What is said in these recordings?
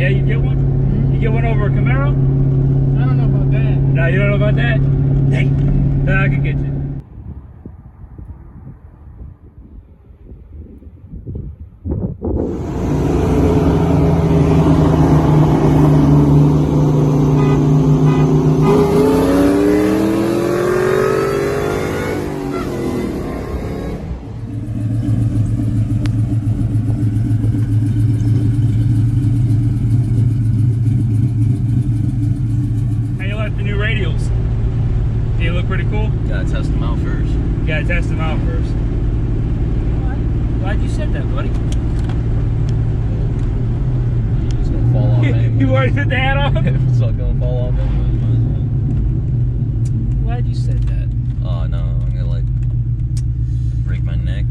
Yeah, you get one? You get one over a Camaro? I don't know about that. No, you don't know about that? Hey, then I can get you. Pretty cool. Gotta test them out first. Gotta test them out first. Glad you said that, buddy. It's gonna fall off anyway. You already took the hat off? It's not gonna fall off anyway. Glad you said that. Oh no, I'm gonna like break my neck.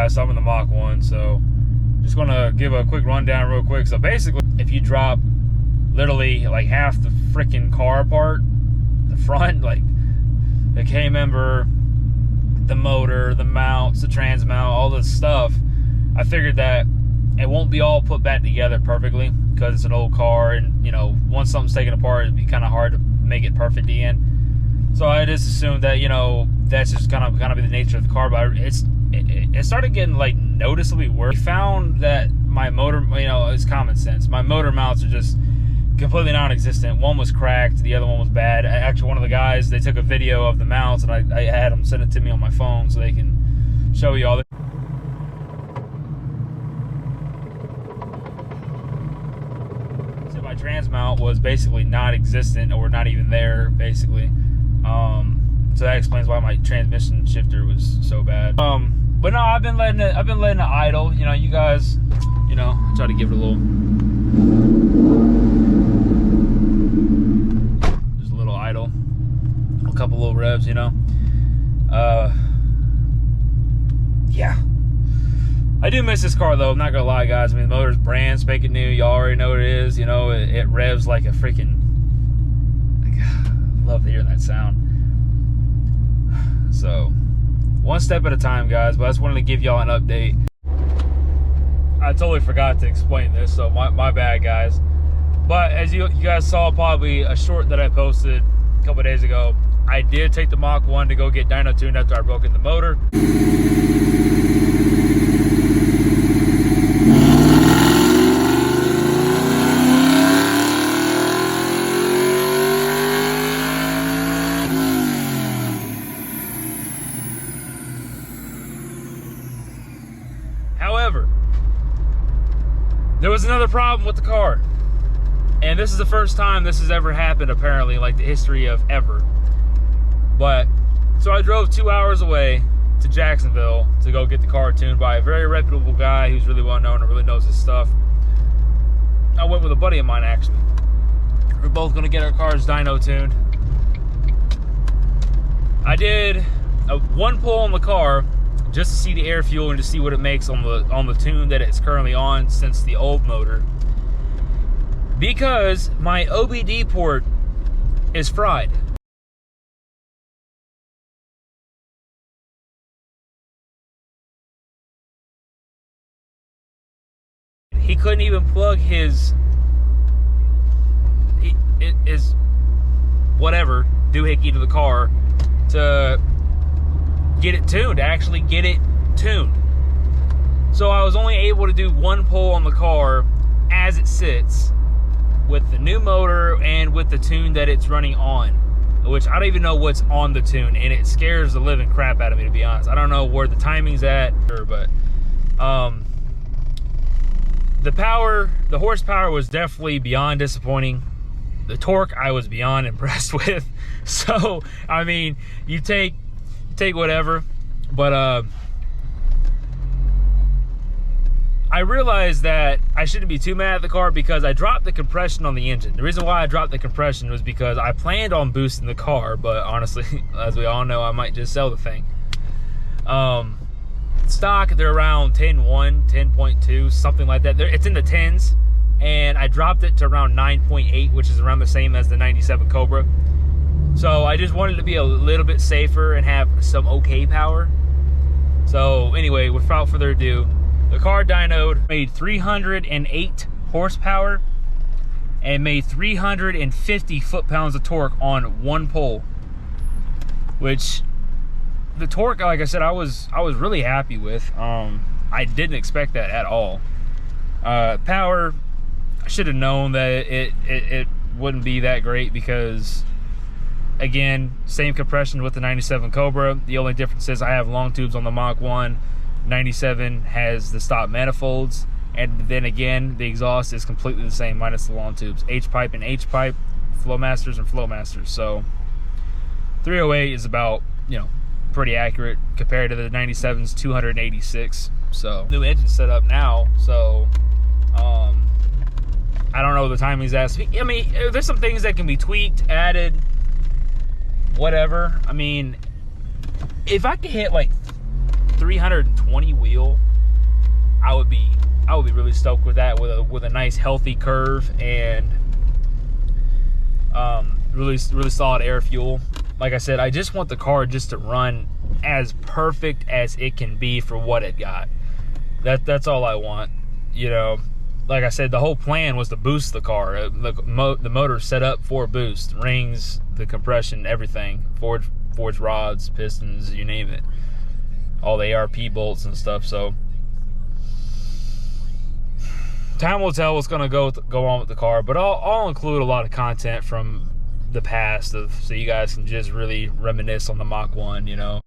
So I'm in the Mach 1, so just going to give a quick rundown real quick. So basically, if you drop literally like half the freaking car apart, the front, like the K-member, the motor, the mounts, the trans mount, all this stuff, I figured that it won't be all put back together perfectly because it's an old car, and you know, once something's taken apart, it'd be kind of hard to make it perfect again. So I just assumed that, you know, that's just kind of be the nature of the car, but it started getting like noticeably worse. We found that my motor, you know, it's common sense. My motor mounts are just completely non-existent. One was cracked, the other one was bad. Actually, one of the guys, they took a video of the mounts, and I had them send it to me on my phone so they can show you all the. So my trans mount was basically non-existent, or not even there, basically. So that explains why my transmission shifter was so bad. But no, I've been letting it idle. You know, you guys, you know, try to give it a little, just a little idle, a couple little revs, you know. Yeah, I do miss this car though. I'm not gonna lie, guys. I mean, the motor's brand spanking new. Y'all already know what it is. You know, it revs like a freaking. I love hearing that sound. So, one step at a time, guys, but I just wanted to give y'all an update. I totally forgot to explain this, so my bad, guys. But as you guys saw probably a short that I posted a couple days ago, I did take the Mach 1 to go get dyno tuned after I broke in the motor. However, there was another problem with the car, and this is the first time this has ever happened, apparently, like the history of ever. But so I drove 2 hours away to Jacksonville to go get the car tuned by a very reputable guy who's really well known and really knows his stuff. I went with a buddy of mine, actually. We're both going to get our cars dyno tuned. I did one pull on the car just to see the air fuel and to see what it makes on the tune that it's currently on since the old motor, because my OBD port is fried. He couldn't even plug his whatever doohickey to the car to get it tuned, to actually get it tuned. So I was only able to do one pull on the car as it sits with the new motor and with the tune that it's running on, which I don't even know what's on the tune, and it scares the living crap out of me, to be honest. I don't know where the timing's at, but the horsepower was definitely beyond disappointing. The torque I was beyond impressed with. So I mean, you take whatever, but I realized that I shouldn't be too mad at the car because I dropped the compression on the engine. The reason why I dropped the compression was because I planned on boosting the car, but honestly, as we all know, I might just sell the thing. Stock, they're around 10.1, 10.2, something like that. It's in the 10s, and I dropped it to around 9.8, which is around the same as the 97 Cobra. So I just wanted to be a little bit safer and have some okay power. So anyway, without further ado, the car dynoed, made 308 horsepower and made 350 foot-pounds of torque on one pull, which the torque, like I said, I was really happy with. I didn't expect that at all. Power, I should have known that it wouldn't be that great because, again, same compression with the 97 Cobra. The only difference is I have long tubes on the Mach 1. 97 has the stop manifolds, and then again, the exhaust is completely the same minus the long tubes. H-pipe and H-pipe, Flowmasters and Flowmasters. So 308 is about, you know, pretty accurate compared to the 97's 286. So new engine setup now, so I don't know the timing's at. I mean, there's some things that can be tweaked, added, whatever. I mean, if I could hit like 320 wheel, I would be really stoked with that, with a nice healthy curve and really solid air fuel. Like I said, I just want the car just to run as perfect as it can be for what it got. That's all I want. You know, like I said, the whole plan was to boost the car. The motor set up for boost, rings, the compression, everything, forged rods, pistons, you name it, all the ARP bolts and stuff. So time will tell what's gonna go on with the car, but I'll include a lot of content from the past so you guys can just really reminisce on the Mach 1, you know.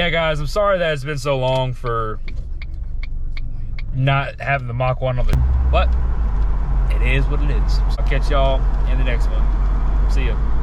yeah, guys, I'm sorry that it's been so long for not having the Mach 1 on the, but it is what it is. I'll catch y'all in the next one. See ya.